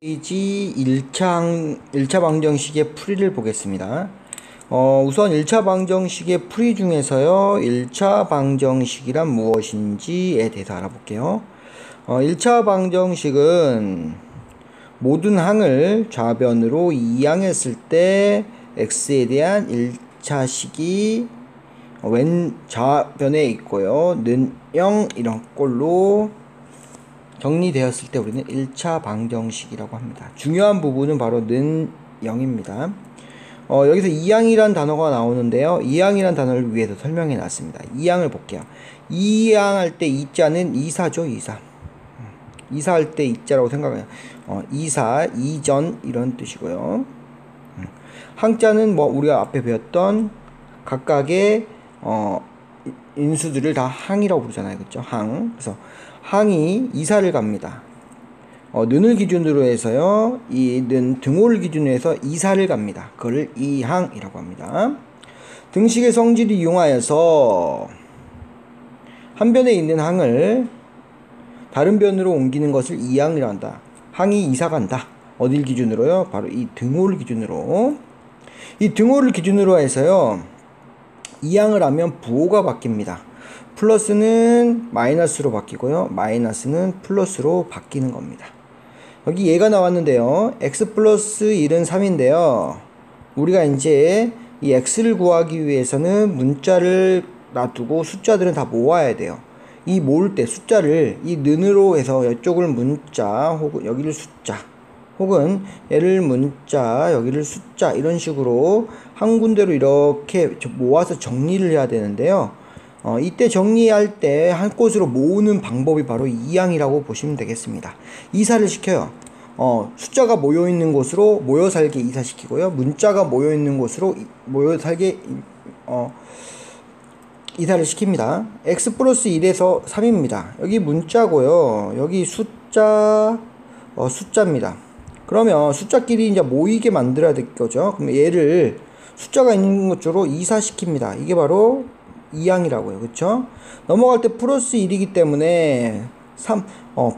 페이지 1차 방정식의 풀이를 보겠습니다. 우선 1차 방정식의 풀이 중에서요, 1차 방정식이란 무엇인지에 대해서 알아볼게요. 1차 방정식은 모든 항을 좌변으로 이항했을 때 x에 대한 1차식이 왼 좌변에 있고요, 는 0 이런 꼴로 정리되었을 때 우리는 1차 방정식이라고 합니다. 중요한 부분은 바로 는 0입니다. 여기서 이항이란 단어가 나오는데요. 이항이란 단어를 위해서 설명해 놨습니다. 이항을 볼게요. 이항할 때 이자는 이사죠, 이사. 이사할 때 이자라고 생각해요. 이사, 이전 이런 뜻이고요. 항자는 뭐 우리가 앞에 배웠던 각각의 인수들을 다 항이라고 부르잖아요. 그렇죠? 항. 그래서 항이 이사를 갑니다. 는을 기준으로 해서요, 이 는 등호를 기준으로 해서 이사를 갑니다. 그걸 이항이라고 합니다. 등식의 성질을 이용하여서 한 변에 있는 항을 다른 변으로 옮기는 것을 이항이라고 한다. 항이 이사 간다. 어딜 기준으로요? 바로 이 등호를 기준으로. 이 등호를 기준으로 해서요, 이항을 하면 부호가 바뀝니다. 플러스는 마이너스로 바뀌고요, 마이너스는 플러스로 바뀌는 겁니다. 여기 얘가 나왔는데요, x 플러스 1은 3인데요 우리가 이제 이 x를 구하기 위해서는 문자를 놔두고 숫자들은 다 모아야 돼요. 이 모을 때 숫자를 이 는으로 해서 이쪽을 문자, 혹은 여기를 숫자, 혹은 얘를 문자, 여기를 숫자, 이런 식으로 한 군데로 이렇게 모아서 정리를 해야 되는데요, 이때 정리할 때 한 곳으로 모으는 방법이 바로 이항이라고 보시면 되겠습니다. 이사를 시켜요. 숫자가 모여있는 곳으로 모여 살게 이사시키고요, 문자가 모여있는 곳으로 모여 살게 이사를 시킵니다. x 플러스 1에서 3입니다. 여기 문자고요, 여기 숫자, 숫자입니다. 그러면 숫자끼리 이제 모이게 만들어야 될 거죠. 그럼 얘를 숫자가 있는 곳으로 이사시킵니다. 이게 바로 이항이라고요. 그쵸? 넘어갈 때 플러스 1이기 때문에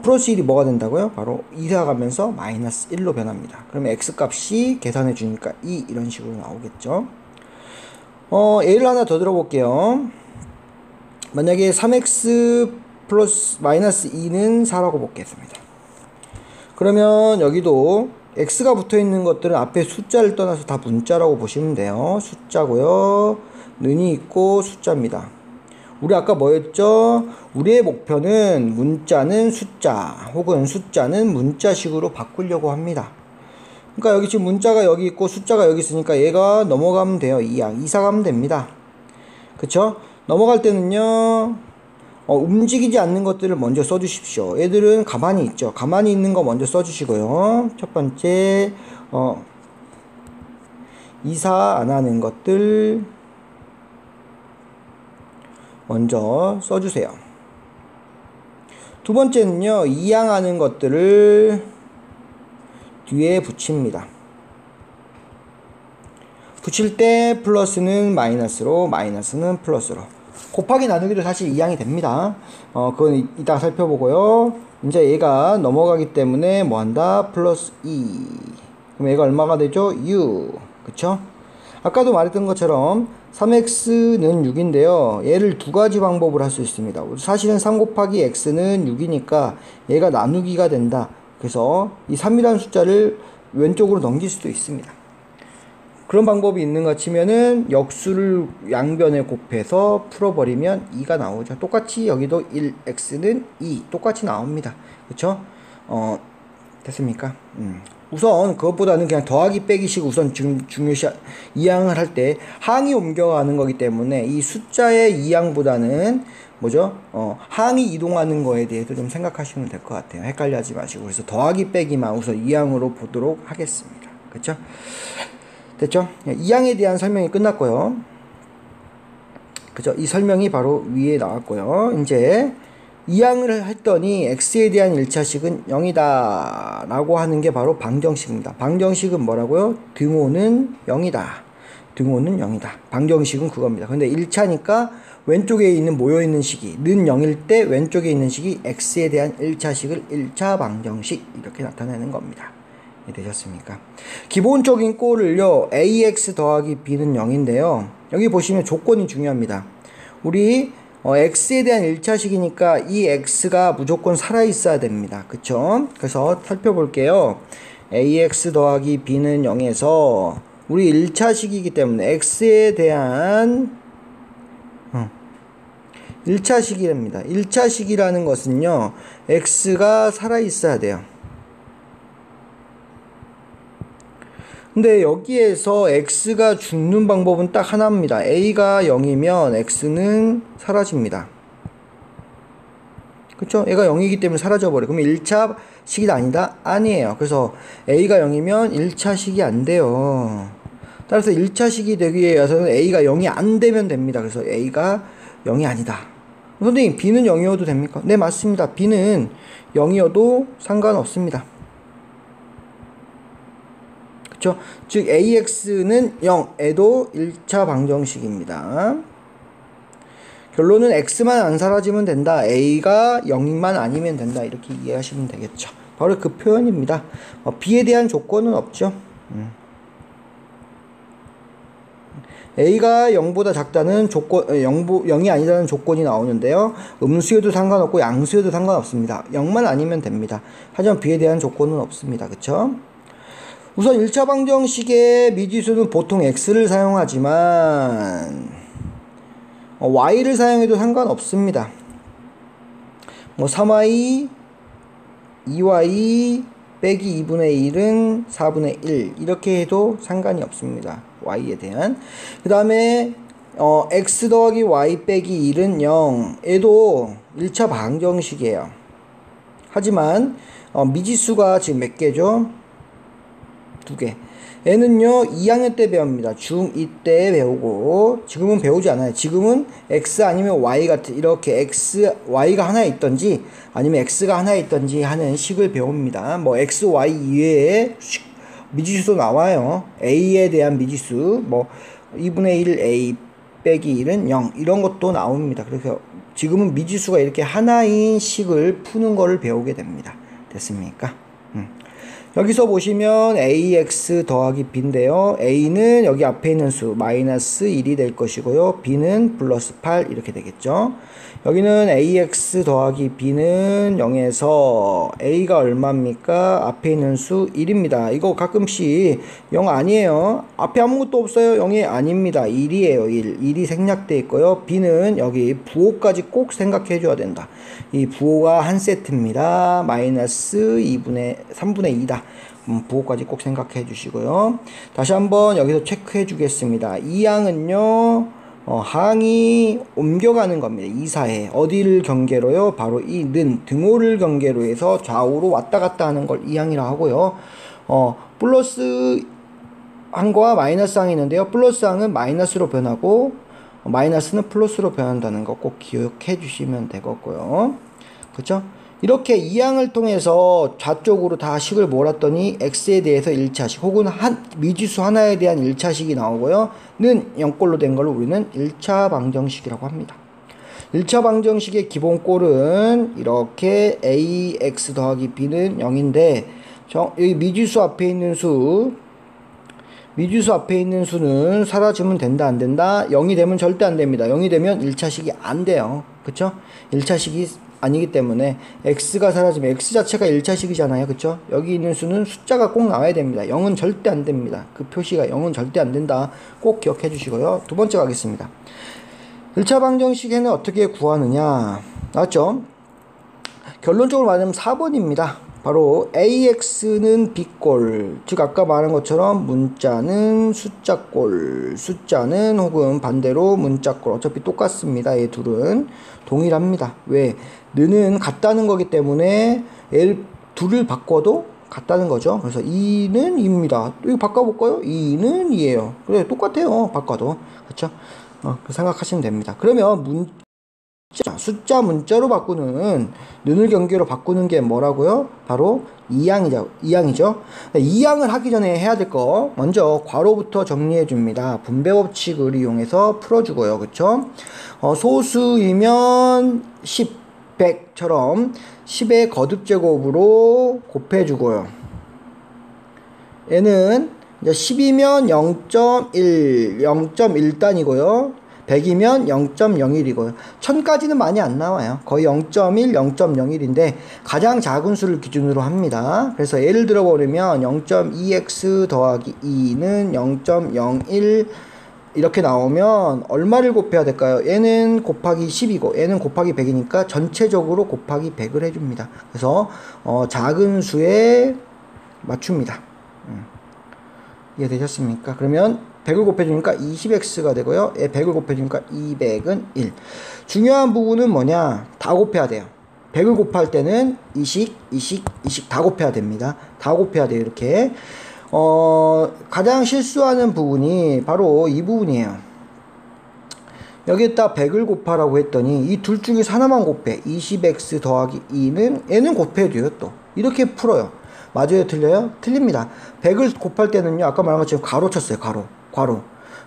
플러스 1이 뭐가 된다고요? 바로 이사 가면서 마이너스 1로 변합니다. 그러면 x 값이 계산해 주니까 2 이런 식으로 나오겠죠. 예를 하나 더 들어볼게요. 만약에 3x 플러스 마이너스 2는 4라고 보겠습니다. 그러면 여기도 x가 붙어 있는 것들은 앞에 숫자를 떠나서 다 문자라고 보시면 돼요. 숫자고요, 는이 있고 숫자입니다. 우리 아까 뭐였죠? 우리의 목표는 문자는 숫자, 혹은 숫자는 문자식으로 바꾸려고 합니다. 그러니까 여기 지금 문자가 여기 있고 숫자가 여기 있으니까 얘가 넘어가면 돼요. 이사 가면 됩니다. 그쵸? 넘어갈 때는요, 움직이지 않는 것들을 먼저 써주십시오. 얘들은 가만히 있죠. 가만히 있는 거 먼저 써주시고요. 첫 번째, 이사 안 하는 것들 먼저 써주세요. 두 번째는요, 이항하는 것들을 뒤에 붙입니다. 붙일 때 플러스는 마이너스로, 마이너스는 플러스로. 곱하기 나누기도 사실 이항이 됩니다. 그건 이따 살펴보고요. 이제 얘가 넘어가기 때문에 뭐 한다? 플러스 2. 그럼 얘가 얼마가 되죠? 6. 그쵸? 아까도 말했던 것처럼 3x는 6인데요. 얘를 두 가지 방법으로 할 수 있습니다. 사실은 3 곱하기 x는 6이니까 얘가 나누기가 된다. 그래서 이 3이라는 숫자를 왼쪽으로 넘길 수도 있습니다. 그런 방법이 있는가 치면은 역수를 양변에 곱해서 풀어버리면 2가 나오죠. 똑같이 여기도 1x는 2 똑같이 나옵니다. 그쵸? 됐습니까? 우선 그것보다는 그냥 더하기 빼기식 우선 지금 중요시 이항을 할 때 항이 옮겨가는 거기 때문에 이 숫자의 이항보다는 뭐죠? 항이 이동하는 거에 대해서 좀 생각하시면 될 것 같아요. 헷갈려 하지 마시고. 그래서 더하기 빼기만 우선 이항으로 보도록 하겠습니다. 그쵸? 됐죠? 이항에 대한 설명이 끝났고요. 그죠? 이 설명이 바로 위에 나왔고요. 이제 이항을 했더니 x에 대한 1차식은 0이다 라고 하는 게 바로 방정식입니다. 방정식은 뭐라고요? 등호는 0이다. 등호는 0이다. 방정식은 그겁니다. 근데 1차니까 왼쪽에 있는 모여있는 식이 는 0일 때 왼쪽에 있는 식이 x에 대한 1차식을 1차 방정식 이렇게 나타내는 겁니다. 되셨습니까? 기본적인 꼴을요, ax 더하기 b는 0인데요. 여기 보시면 조건이 중요합니다. 우리 x에 대한 1차식이니까 이 x가 무조건 살아있어야 됩니다. 그쵸? 그래서 살펴볼게요. ax 더하기 b는 0에서 우리 1차식이기 때문에 x에 대한 1차식이랍니다. 1차식이라는 것은요, x가 살아있어야 돼요. 근데 여기에서 x가 죽는 방법은 딱 하나입니다. a가 0이면 x는 사라집니다. 그쵸? 얘가 0이기 때문에 사라져버려요. 그러면 1차식이 아니다? 아니에요. 그래서 a가 0이면 1차식이 안 돼요. 따라서 1차식이 되기 위해서는 a가 0이 안 되면 됩니다. 그래서 a가 0이 아니다. 선생님, b는 0이어도 됩니까? 네, 맞습니다. b는 0이어도 상관없습니다. 그쵸? 즉 ax는 0에도 1차 방정식입니다. 결론은 x만 안 사라지면 된다. a가 0만 아니면 된다. 이렇게 이해하시면 되겠죠. 바로 그 표현입니다. b에 대한 조건은 없죠. a가 0보다 작다는 조건, 0이 아니다는 조건이 나오는데요. 음수여도 상관없고 양수여도 상관없습니다. 0만 아니면 됩니다. 하지만 b에 대한 조건은 없습니다. 그쵸? 우선 1차 방정식의 미지수는 보통 x를 사용하지만 y를 사용해도 상관없습니다. 뭐 3y, 2y 빼기 2분의 1은 4분의 1 이렇게 해도 상관이 없습니다. y에 대한. 그 다음에 x 더하기 y 빼기 1은 0 얘도 1차 방정식이에요. 하지만 미지수가 지금 몇 개죠? 2개. 얘는요 2학년 때 배웁니다. 중2 때 배우고 지금은 배우지 않아요. 지금은 x 아니면 y 같은 이렇게 x, y가 하나 있던지 아니면 x가 하나 있던지 하는 식을 배웁니다. 뭐 x, y 이외에 미지수도 나와요. a에 대한 미지수 뭐 2분의 1 a 빼기 1은 0 이런 것도 나옵니다. 그래서 지금은 미지수가 이렇게 하나인 식을 푸는 거를 배우게 됩니다. 됐습니까? 여기서 보시면 ax 더하기 b인데요. a는 여기 앞에 있는 수 마이너스 1이 될 것이고요. b는 플러스 8 이렇게 되겠죠. 여기는 ax 더하기 b는 0에서 a가 얼마입니까? 앞에 있는 수 1입니다. 이거 가끔씩 0 아니에요. 앞에 아무것도 없어요. 0이 아닙니다. 1이에요. 1. 1이 생략되어 있고요. b는 여기 부호까지 꼭 생각해 줘야 된다. 이 부호가 한 세트입니다. 마이너스 3분의 2다. 부호까지 꼭 생각해 주시고요. 다시 한번 여기서 체크해 주겠습니다. 이 항은요, 항이 옮겨가는 겁니다. 이사해. 어디를 경계로요? 바로 이 등호를 경계로 해서 좌우로 왔다 갔다 하는 걸 이 항이라 하고요. 플러스 항과 마이너스 항이 있는데요. 플러스 항은 마이너스로 변하고, 마이너스는 플러스로 변한다는 거 꼭 기억해 주시면 되겠고요. 그쵸? 이렇게 이 항을 통해서 좌쪽으로 다 식을 몰았더니 x에 대해서 1차식 혹은 미지수 하나에 대한 1차식이 나오고요. 는 0꼴로 된 걸 우리는 1차 방정식이라고 합니다. 1차 방정식의 기본꼴은 이렇게 ax 더하기 b는 0인데 여기 미지수 앞에 있는 수는 사라지면 된다 안 된다? 0이 되면 절대 안 됩니다. 0이 되면 1차식이 안 돼요. 그쵸? 1차식이 아니기 때문에 x가 사라지면 x 자체가 1차식이잖아요. 그쵸? 여기 있는 수는 숫자가 꼭 나와야 됩니다. 0은 절대 안 됩니다. 그 표시가 0은 절대 안 된다. 꼭 기억해 주시고요. 두 번째 가겠습니다. 1차 방정식에는 어떻게 구하느냐? 나왔죠? 결론적으로 말하면 4번입니다. 바로 ax는 b꼴, 즉 아까 말한 것처럼 문자는 숫자꼴, 숫자는 혹은 반대로 문자꼴, 어차피 똑같습니다. 이 둘은 동일합니다. 왜? 는은 같다는 거기 때문에 둘을 바꿔도 같다는 거죠. 그래서 2는 2입니다. 이거 바꿔볼까요? 2는 2예요. 그래, 똑같아요. 바꿔도. 그쵸? 생각하시면 됩니다. 그러면 숫자 문자로 바꾸는 는을 경계로 바꾸는 게 뭐라고요? 바로 2항이죠. 2항을 하기 전에 해야 될 거 먼저 괄호부터 정리해 줍니다. 분배 법칙을 이용해서 풀어주고요. 그쵸? 소수이면 10, 100처럼 10의 거듭제곱으로 곱해주고요. 얘는 이제 10이면 0.1, 0.1단이고요. 100이면 0.01이고요. 1000까지는 많이 안 나와요. 거의 0.1, 0.01인데 가장 작은 수를 기준으로 합니다. 그래서 예를 들어 버리면 0.2x 더하기 2는 0.01 이렇게 나오면 얼마를 곱해야 될까요? 얘는 곱하기 10이고 얘는 곱하기 100이니까 전체적으로 곱하기 100을 해줍니다. 그래서 작은 수에 맞춥니다. 이해되셨습니까? 그러면 100을 곱해주니까 20x가 되고요. 100을 곱해주니까 200은 1. 중요한 부분은 뭐냐? 다 곱해야 돼요. 100을 곱할 때는 20, 다 곱해야 됩니다. 다 곱해야 돼요. 이렇게. 가장 실수하는 부분이 바로 이 부분이에요. 여기에다 100을 곱하라고 했더니 이 둘 중에서 하나만 곱해. 20x 더하기 2는 얘는 곱해줘요. 또 이렇게 풀어요. 맞아요? 틀려요? 틀립니다. 100을 곱할 때는요, 아까 말한 것처럼 가로 쳤어요. 가로.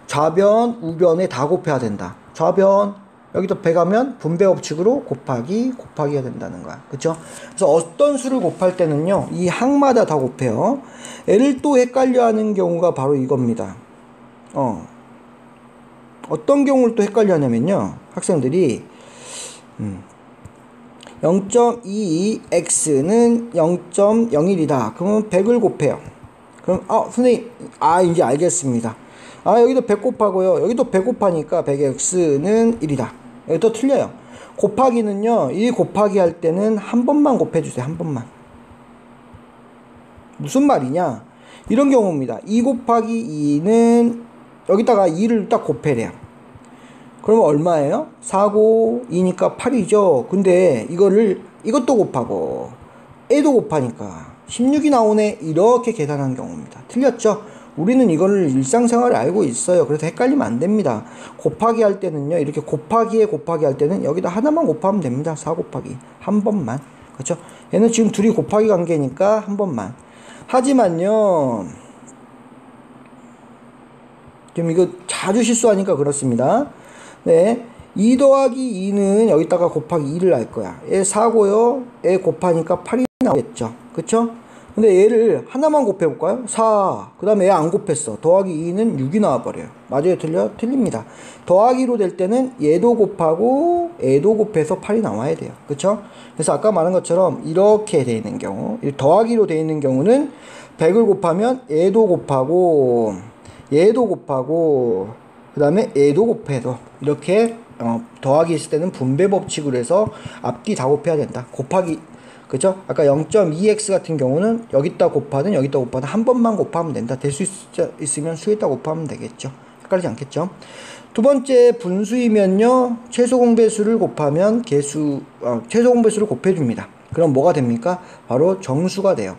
좌변, 우변에 다 곱해야 된다. 좌변, 여기도 100 하면 분배 법칙으로 곱하기 해야 된다는 거야. 그쵸? 그래서 어떤 수를 곱할 때는요, 이 항마다 다 곱해요. 얘를 또 헷갈려 하는 경우가 바로 이겁니다. 어떤 경우를 또 헷갈려 하냐면요, 학생들이, 0.22x는 0.01이다. 그러면 100을 곱해요. 그럼, 선생님, 이제 알겠습니다. 여기도 100 곱하고요. 여기도 100 곱하니까 100x는 1이다. 여기 또 틀려요. 곱하기는요, 1 곱하기 할 때는 한 번만 곱해주세요. 한 번만. 무슨 말이냐? 이런 경우입니다. 2 곱하기 2는 여기다가 2를 딱 곱해래요. 그러면 얼마예요? 4고 2니까 8이죠. 근데 이것도 곱하고 얘도 곱하니까 16이 나오네. 이렇게 계산한 경우입니다. 틀렸죠? 우리는 이거를 일상생활에 알고 있어요. 그래서 헷갈리면 안 됩니다. 곱하기 할 때는요, 이렇게 곱하기 할 때는 여기다 하나만 곱하면 됩니다. 4 곱하기. 한 번만. 그렇죠? 얘는 지금 둘이 곱하기 관계니까 한 번만. 하지만요, 지금 이거 자주 실수하니까 그렇습니다. 네. 2 더하기 2는 여기다가 곱하기 2를 할 거야. 얘 4고요. 얘 곱하니까 8이 나오겠죠. 그쵸? 근데 얘를 하나만 곱해볼까요? 4. 그 다음에 얘 안 곱했어. 더하기 2는 6이 나와버려요. 맞아요? 틀려? 틀립니다. 더하기로 될 때는 얘도 곱하고 얘도 곱해서 8이 나와야 돼요. 그쵸? 그래서 아까 말한 것처럼 이렇게 돼 있는 경우, 더하기로 돼 있는 경우는 100을 곱하면 얘도 곱하고 그 다음에 얘도 곱해서 이렇게 더하기 있을 때는 분배 법칙으로 해서 앞뒤 다 곱해야 된다. 곱하기, 그죠? 아까 0.2x 같은 경우는 여기다 곱하든 한 번만 곱하면 된다. 될 수 있으면 수에다 곱하면 되겠죠. 헷갈리지 않겠죠? 두 번째, 분수이면요, 최소 공배수를 곱하면 최소 공배수를 곱해줍니다. 그럼 뭐가 됩니까? 바로 정수가 돼요.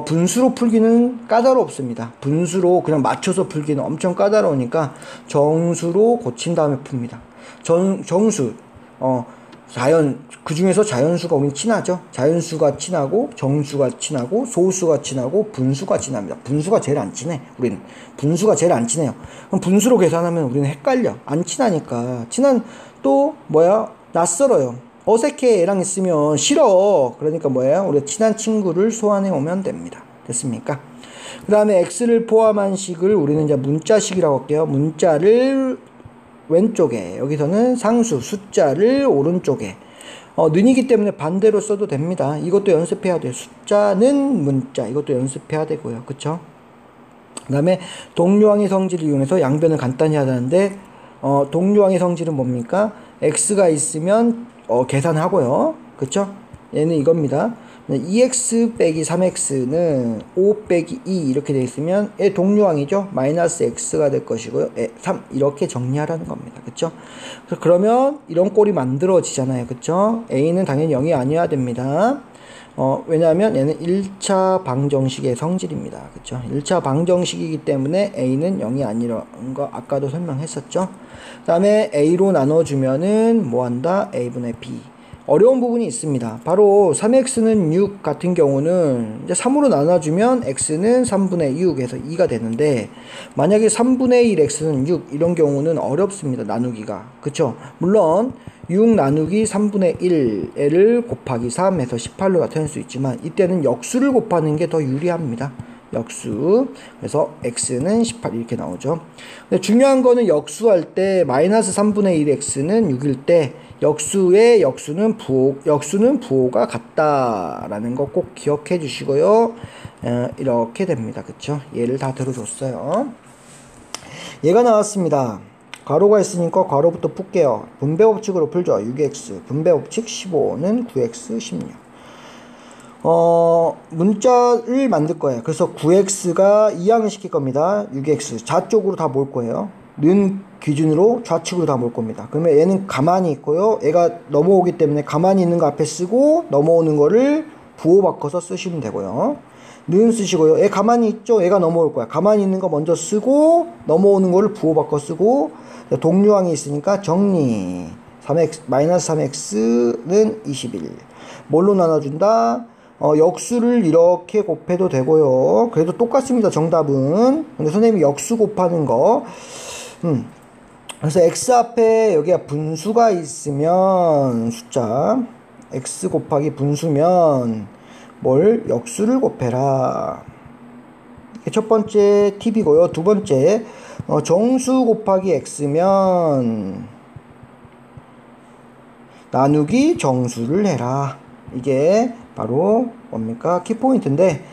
분수로 풀기는 까다롭습니다. 분수로 그냥 맞춰서 풀기는 엄청 까다로우니까 정수로 고친 다음에 풉니다. 정수, 그 중에서 자연수가 우린 친하죠. 자연수가 친하고, 정수가 친하고, 소수가 친하고, 분수가 친합니다. 분수가 제일 안 친해. 우리는. 분수가 제일 안 친해요. 그럼 분수로 계산하면 우리는 헷갈려. 안 친하니까. 낯설어요. 어색해. 얘랑 있으면 싫어. 그러니까 우리가 친한 친구를 소환해 오면 됩니다. 됐습니까? 그 다음에 x를 포함한 식을 우리는 이제 문자식이라고 할게요. 문자를 왼쪽에, 여기서는 상수, 숫자를 오른쪽에. 는이기 때문에 반대로 써도 됩니다. 이것도 연습해야 돼요. 숫자는 문자. 이것도 연습해야 되고요. 그쵸? 그 다음에 동류항의 성질을 이용해서 양변을 간단히 하자는데, 동류항의 성질은 뭡니까? x가 있으면 계산하고요. 그쵸? 얘는 이겁니다. 2x 빼기 3x는 5 빼기 2 이렇게 되어 있으면 얘 동류항이죠. 마이너스 x가 될 것이고요. 3 이렇게 정리하라는 겁니다. 그쵸? 그러면 이런 꼴이 만들어지잖아요. 그쵸? a는 당연히 0이 아니어야 됩니다. 왜냐하면 얘는 1차 방정식의 성질입니다. 그쵸? 1차 방정식이기 때문에 a는 0이 아니라는 거 아까도 설명했었죠. 그 다음에 a로 나눠주면은 뭐한다? a분의 b. 어려운 부분이 있습니다. 바로 3x는 6 같은 경우는 이제 3으로 나눠주면 x는 3분의 6에서 2가 되는데, 만약에 3분의 1 x는 6 이런 경우는 어렵습니다. 나누기가. 그쵸? 물론 6 나누기 3분의 1를 곱하기 3 해서 18로 나타낼 수 있지만 이때는 역수를 곱하는 게 더 유리합니다. 역수. 그래서 x는 18 이렇게 나오죠. 근데 중요한 거는 역수할 때 마이너스 3분의 1 x는 6일 때 역수는 부호가 같다라는 거 꼭 기억해 주시고요. 이렇게 됩니다. 그쵸? 얘를 다 들어줬어요. 얘가 나왔습니다. 괄호가 있으니까 괄호부터 풀게요. 분배 법칙으로 풀죠. 6x 분배 법칙 15는 9x 16. 문자를 만들 거예요. 그래서 9x가 이항을 시킬 겁니다. 6x 좌쪽으로 다 몰 거예요. 는 기준으로 좌측으로 다 몰 겁니다. 그러면 얘는 가만히 있고요. 얘가 넘어오기 때문에 가만히 있는 거 앞에 쓰고 넘어오는 거를 부호 바꿔서 쓰시면 되고요. 는 쓰시고요. 얘 가만히 있죠? 얘가 넘어올 거야. 가만히 있는 거 먼저 쓰고 넘어오는 거를 부호 바꿔 쓰고 동류항이 있으니까 정리. 3x 마이너스 3x는 21. 뭘로 나눠준다? 역수를 이렇게 곱해도 되고요. 그래도 똑같습니다. 정답은. 근데 선생님이 역수 곱하는 거. 그래서 x 앞에 여기가 분수가 있으면 숫자 x 곱하기 분수면 뭘 역수를 곱해라. 이게 첫 번째 팁이고요. 두 번째 정수 곱하기 x면 나누기 정수를 해라. 이게 바로 뭡니까? 키포인트인데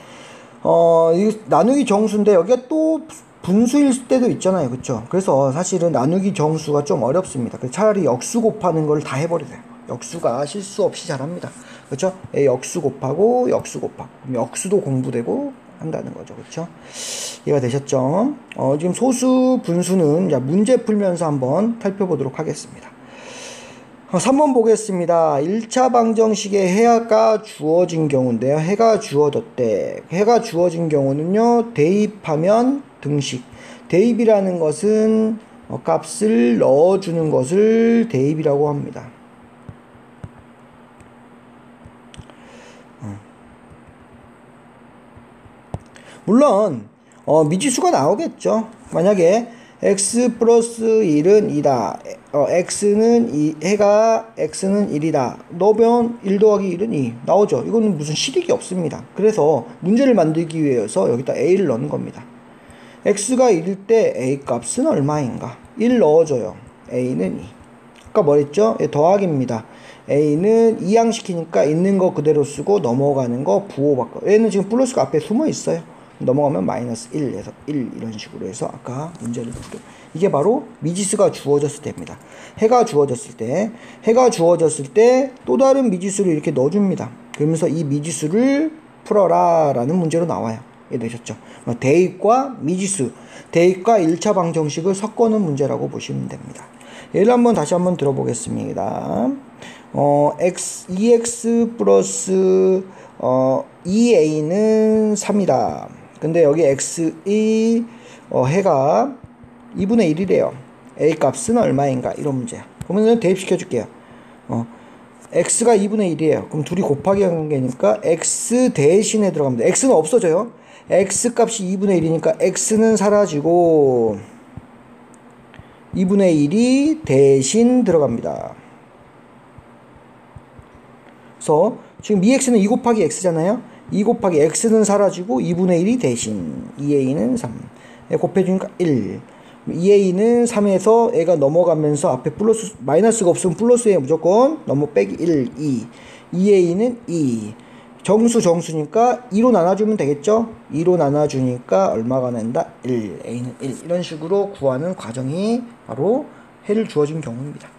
이 나누기 정수인데 여기가 또 분수일 때도 있잖아요. 그쵸? 그래서 사실은 나누기 정수가 좀 어렵습니다. 차라리 역수 곱하는 걸 다 해버리세요. 역수가 실수 없이 잘합니다. 그쵸? 역수 곱하고 역수 곱하고 역수도 공부되고 한다는 거죠. 그쵸? 이해가 되셨죠? 지금 소수 분수는 문제 풀면서 한번 살펴보도록 하겠습니다. 3번 보겠습니다. 1차 방정식에 해가 주어진 경우인데요. 해가 주어졌대. 해가 주어진 경우는요. 대입하면 등식. 대입이라는 것은 값을 넣어주는 것을 대입이라고 합니다. 물론 미지수가 나오겠죠. 만약에 x 플러스 1은 2다. 해가 x는 1이다. 넣으면 1 더하기 1은 2 나오죠. 이거는 무슨 실익이 없습니다. 그래서 문제를 만들기 위해서 여기다 a를 넣는 겁니다. x가 1일 때 a 값은 얼마인가? 1 넣어줘요. a는 2. 아까 뭐랬죠? 더하기입니다. a는 이항시키니까 있는 거 그대로 쓰고 넘어가는 거 부호 바꿔. 얘는 지금 플러스가 앞에 숨어 있어요. 넘어가면 마이너스 1에서 1 이런 식으로 해서 아까 문제를 풀게. 이게 바로 미지수가 주어졌을 때입니다. 해가 주어졌을 때 또 다른 미지수를 이렇게 넣어줍니다. 그러면서 이 미지수를 풀어라 라는 문제로 나와요. 이해되셨죠? 대입과 미지수, 대입과 1차 방정식을 섞어놓은 문제라고 보시면 됩니다. 예를 다시 한번 들어보겠습니다. 2x 플러스 2a는 3이다. 근데 여기 x이 해가 2분의 1이래요. a 값은 얼마인가? 이런 문제야. 그러면 대입시켜 줄게요. x가 2분의 1이에요. 그럼 둘이 곱하기 관계니까 x 대신에 들어갑니다. x는 없어져요. x 값이 2분의 1이니까 x는 사라지고 2분의 1이 대신 들어갑니다. 그래서 지금 2x는 2 곱하기 x잖아요. 2 곱하기 x는 사라지고 2분의 1이 대신 2a는 3 곱해주니까 1. 2a는 3에서 애가 넘어가면서 앞에 플러스 마이너스가 없으면 플러스에 무조건 빼기 1 2. 2a는 2. 정수니까 2로 나눠주면 되겠죠. 2로 나눠주니까 얼마가 난다? 1. a는 1. 이런 식으로 구하는 과정이 바로 해를 주어진 경우입니다.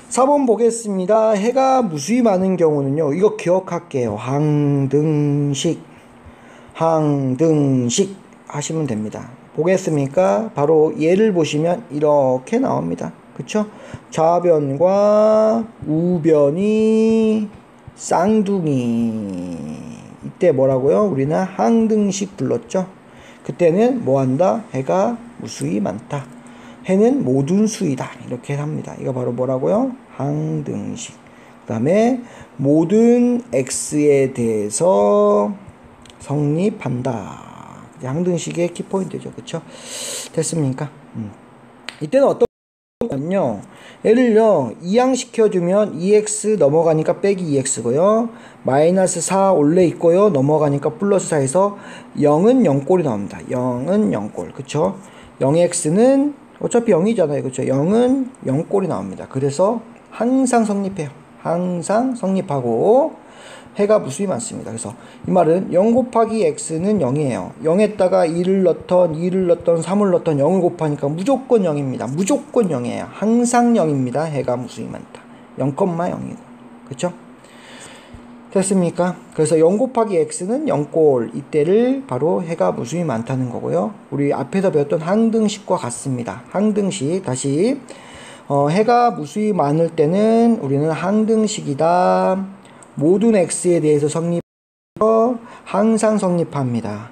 4번 보겠습니다. 해가 무수히 많은 경우는요. 이거 기억할게요. 항등식 하시면 됩니다. 보겠습니까? 바로 얘를 보시면 이렇게 나옵니다. 그쵸? 좌변과 우변이 쌍둥이. 이때 뭐라고요? 우리는 항등식 불렀죠? 그때는 뭐한다? 해가 무수히 많다. 해는 모든 수이다. 이렇게 합니다. 이거 바로 뭐라고요? 항등식. 그 다음에 모든 x에 대해서 성립한다. 항등식의 키포인트죠. 그쵸? 됐습니까? 이때는 어떤 무조건요. 얘를요, 이항시켜주면 2x 넘어가니까 빼기 2x고요. 마이너스 4 올래 있고요. 넘어가니까 플러스 4에서 0은 0꼴이 나옵니다. 0은 0꼴. 그쵸? 0x는 어차피 0이잖아요. 그쵸? 0은 0꼴이 나옵니다. 그래서 항상 성립해요. 항상 성립하고 해가 무수히 많습니다. 그래서 이 말은 0 곱하기 x는 0이에요. 0에다가 1을 넣던 2를 넣던 3을 넣던 0을 곱하니까 무조건 0입니다. 무조건 0이에요. 항상 0입니다. 해가 무수히 많다. 0,0이고. 그쵸? 됐습니까? 그래서 0 곱하기 x는 0꼴. 이때를 바로 해가 무수히 많다는 거고요. 우리 앞에서 배웠던 항등식과 같습니다. 항등식. 다시 해가 무수히 많을 때는 우리는 항등식이다. 모든 x에 대해서 성립해서 항상 성립합니다.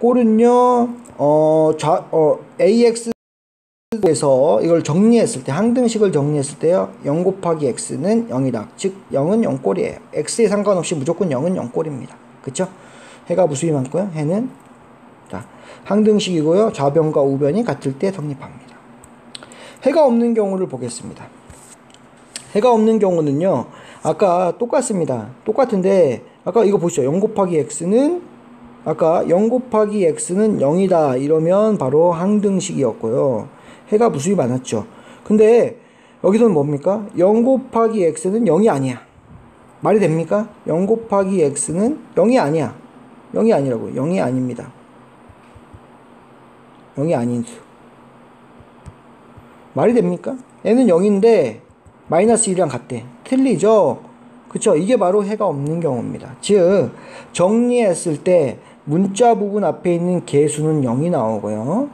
꼴은요, ax에서 이걸 정리했을 때, 항등식을 정리했을 때요, 0 곱하기 x는 0이다. 즉, 0은 0꼴이에요. x에 상관없이 무조건 0은 0꼴입니다. 그쵸? 해가 무수히 많고요. 해는, 자, 항등식이고요. 좌변과 우변이 같을 때 성립합니다. 해가 없는 경우를 보겠습니다. 해가 없는 경우는요, 아까 똑같습니다. 똑같은데, 아까 이거 보시죠. 0 곱하기 x는, 아까 0 곱하기 x는 0이다. 이러면 바로 항등식이었고요. 해가 무수히 많았죠. 근데, 여기서는 뭡니까? 0 곱하기 x는 0이 아니야. 말이 됩니까? 0 곱하기 x는 0이 아니야. 0이 아니라고요. 0이 아닙니다. 0이 아닌 수. 말이 됩니까? 얘는 0인데, 마이너스 1이랑 같대. 틀리죠? 그쵸? 이게 바로 해가 없는 경우입니다. 즉, 정리했을 때 문자 부분 앞에 있는 개수는 0이 나오고요.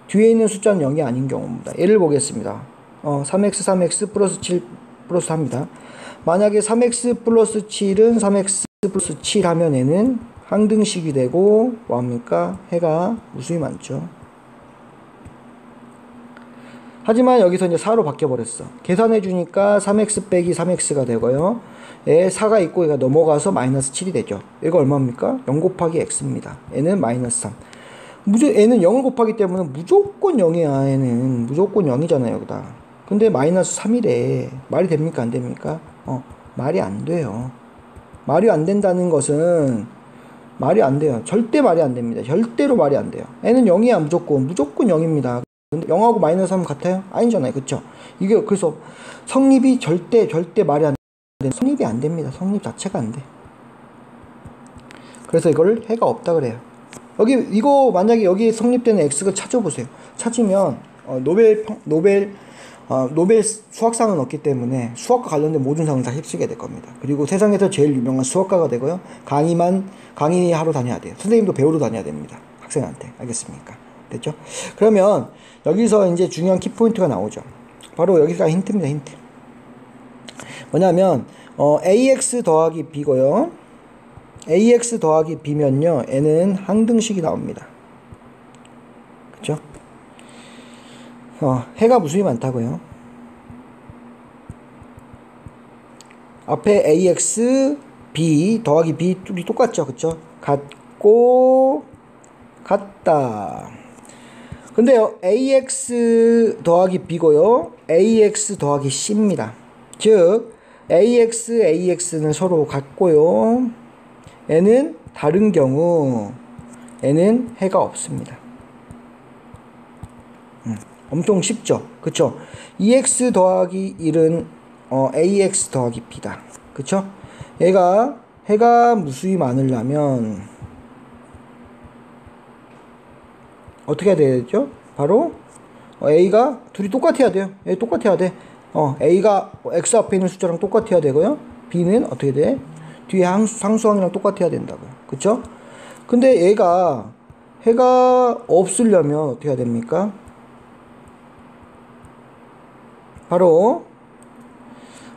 뒤에 있는 숫자는 0이 아닌 경우입니다. 예를 보겠습니다. 3x 플러스 7 플러스 4입니다. 만약에 3x 플러스 7은 3x 플러스 7 하면 얘는 항등식이 되고 뭐합니까? 해가 무수히 많죠. 하지만 여기서 이제 4로 바뀌어버렸어. 계산해주니까 3x 빼기 3x가 되고요. 4가 있고 얘가 넘어가서 마이너스 7이 되죠. 얘가 얼마입니까? 0 곱하기 x입니다. 얘는 마이너스 3. 얘는 0을 곱하기 때문에 무조건 0이야. 얘는 무조건 0이잖아요. 여기다. 근데 마이너스 3이래. 말이 됩니까? 안 됩니까? 말이 안 돼요. 말이 안 된다는 것은 말이 안 돼요. 절대 말이 안 됩니다. 절대로 말이 안 돼요. 얘는 0이야. 무조건 0입니다. 근데 0하고 마이너스 3 같아요? 아니잖아요. 그쵸? 이게 그래서 성립이 절대 말이 안 돼. 성립이 안 됩니다. 성립 자체가 안 돼. 그래서 이걸 해가 없다 그래요. 이거 만약에 여기 성립되는 x를 찾아보세요. 찾으면 노벨 수학상은 없기 때문에 수학과 관련된 모든 상을 다 휩쓰게 될 겁니다. 그리고 세상에서 제일 유명한 수학가가 되고요. 강의하러 다녀야 돼요. 선생님도 배우러 다녀야 됩니다. 학생한테. 알겠습니까? 됐죠? 그러면 여기서 이제 중요한 키포인트가 나오죠. 바로 여기가 힌트입니다. 힌트. 뭐냐면 ax 더하기 b고요. ax 더하기 b면요. 얘는 항등식이 나옵니다. 그쵸? 해가 무수히 많다고요. 앞에 ax, b 더하기 b 둘이 똑같죠. 그쵸? 같다. 근데요, ax 더하기 b고요. ax 더하기 c입니다. 즉, ax는 서로 같고요. 얘는 다른 경우, 얘는 해가 없습니다. 엄청 쉽죠? 그쵸? 2x 더하기 1은 ax 더하기 b다. 그쵸? 해가 무수히 많으려면 어떻게 해야 되죠? 바로 a가 둘이 똑같아야 돼요. A 똑같아야 돼. a가 x 앞에 있는 숫자랑 똑같아야 되고요. b는 어떻게 돼? 뒤에 상수항이랑 똑같아야 된다고요. 그쵸? 근데 해가 없으려면 어떻게 해야 됩니까? 바로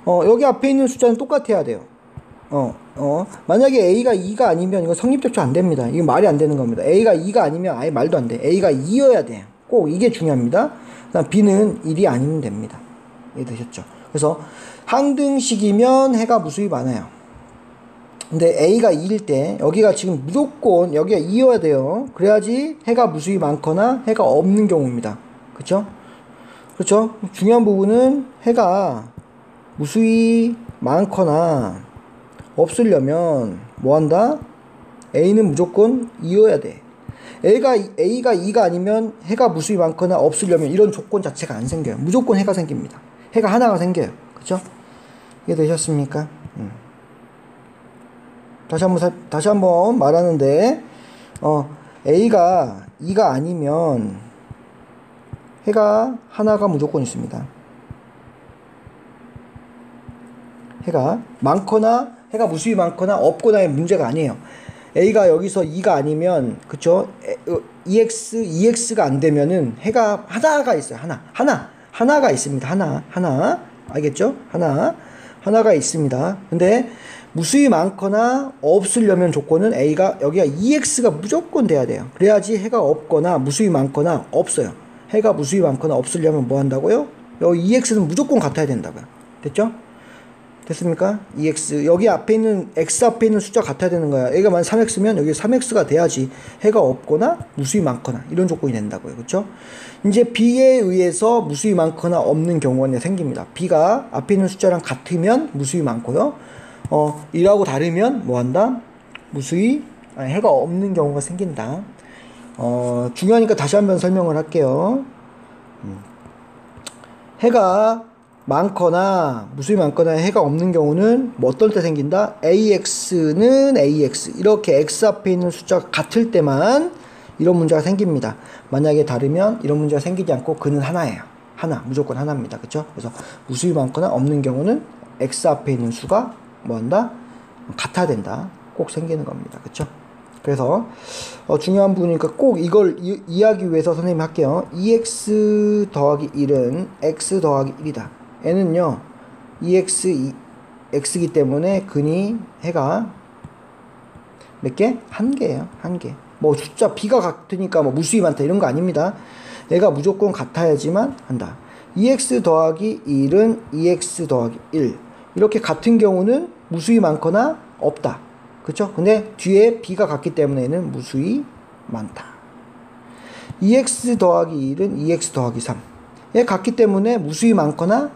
여기 앞에 있는 숫자는 똑같아야 돼요. 만약에 a가 2가 아니면 이거 성립조차 안 됩니다. 이거 말이 안 되는 겁니다. a가 2가 아니면 아예 말도 안 돼. a가 2여야 돼요. 꼭 이게 중요합니다. 그다음 b는 1이 아니면 됩니다. 이해되셨죠? 그래서 항등식이면 해가 무수히 많아요. 근데 a가 2일 때 여기가 지금 무조건 여기가 2여야 돼요. 그래야지 해가 무수히 많거나 해가 없는 경우입니다. 그쵸? 그렇죠? 중요한 부분은 해가 무수히 많거나 없으려면 뭐한다? A는 무조건 2여야 돼. A가 2가 아니면 해가 무수히 많거나 없으려면 이런 조건 자체가 안 생겨요. 무조건 해가 생깁니다. 해가 하나가 생겨요. 그쵸? 이해 되셨습니까? 다시 한번 말하는데, A가 2가 아니면 해가 하나가 무조건 있습니다. 해가 많거나 해가 무수히 많거나 없거나의 문제가 아니에요. A가 여기서 2가 아니면 그쵸? EX가 안 되면은 해가 하나가 있어요. 하나가 있습니다. 하나 알겠죠? 하나가 있습니다. 근데 무수히 많거나 없으려면 조건은 A가 여기가 EX가 무조건 돼야 돼요. 그래야지 해가 없거나 무수히 많거나 없어요. 해가 무수히 많거나 없으려면 뭐 한다고요? 여기 EX는 무조건 같아야 된다고요. 됐죠? 됐습니까? EX 여기 앞에 있는 X 앞에 있는 숫자 같아야 되는 거야. A가 만 3X면 여기 3X가 돼야지 해가 없거나 무수히 많거나 이런 조건이 된다고요. 그렇죠? 이제 B에 의해서 무수히 많거나 없는 경우가 생깁니다. B가 앞에 있는 숫자랑 같으면 무수히 많고요. 1하고 다르면 뭐 한다? 해가 없는 경우가 생긴다. 중요하니까 다시 한번 설명을 할게요. 해가 많거나 무수히 많거나 해가 없는 경우는 뭐 어떨 때 생긴다? AX는 AX 이렇게 X 앞에 있는 숫자가 같을 때만 이런 문제가 생깁니다. 만약에 다르면 이런 문제가 생기지 않고 그는 하나예요. 무조건 하나입니다. 그쵸? 그래서 무수히 많거나 없는 경우는 X 앞에 있는 수가 뭐 한다? 같아야 된다. 꼭 생기는 겁니다. 그쵸? 그래서 중요한 부분이니까 꼭 이걸 이해하기 위해서 선생님이 할게요. 2x 더하기 1은 x 더하기 1이다. n은요 x기 때문에 근이 해가 몇 개? 한 개예요. 한 개. 뭐 숫자 b가 같으니까 뭐 무수히 많다 이런 거 아닙니다. 얘가 무조건 같아야지만 한다. 2x 더하기 1은 2x 더하기 1 이렇게 같은 경우는 무수히 많거나 없다. 그쵸? 근데 뒤에 b가 같기 때문에 얘는 무수히 많다. 2x 더하기 1은 2x 더하기 3 얘 같기 때문에 무수히 많거나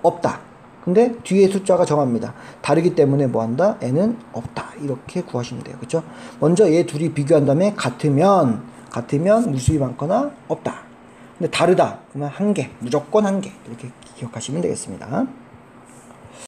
없다. 근데 뒤에 숫자가 정합니다. 다르기 때문에 뭐 한다? 얘는 없다. 이렇게 구하시면 돼요. 그쵸? 먼저 얘 둘이 비교한 다음에 같으면 무수히 많거나 없다. 근데 다르다. 그러면 한 개. 무조건 한 개. 이렇게 기억하시면 되겠습니다.